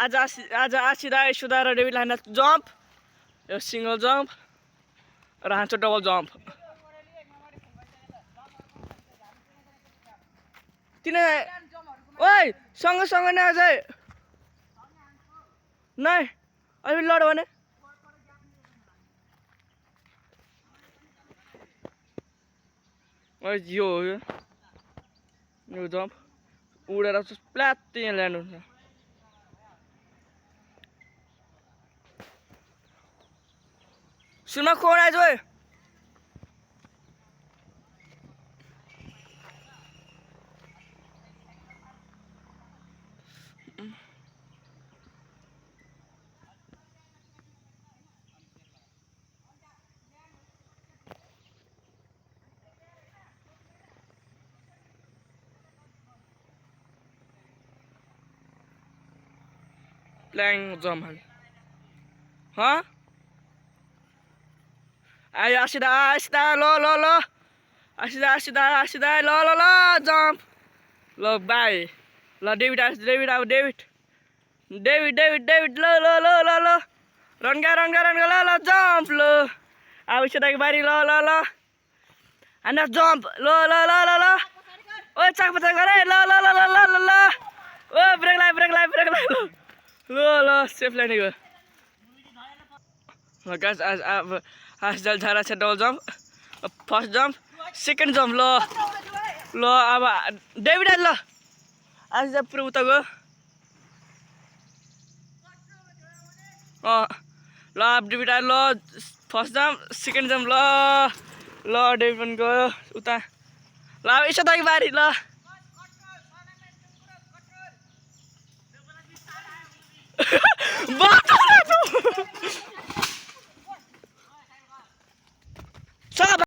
आज आसिदा सुधा र डेभिड हान्दा जम्प यो सिंगल जम्प र हान्छ डबल जम्प तिनी ओइ सँगै नै अझै नै अलि लड भने यो हो यो जम्प उडेर प्लाट यहाँ ल्यान्ड हुन्छ सुनमा खोन आइज ओइ प्लैंग जम्प हाँ आयो आसिदा लो आसिदा लो जम्प लो बाई ल डेभिड लो रन गा ल जम्प लो अब सिदाको बारी ल अन्ना जम्प लो ओ चाक पचा गरे ल ओ ब्रेक लाइ लो सेफ ल्यान्डिङ हो गाइस आज जल झारा छ double jump first jump second jump ल अब डेभिड ल आज जब पुरो उता गयो ल डेभिड ल फर्स्ट जम्प सेकेन्ड जम्प ल डेभिड पनि गयो उता ल अब यसो दाइ बारी ल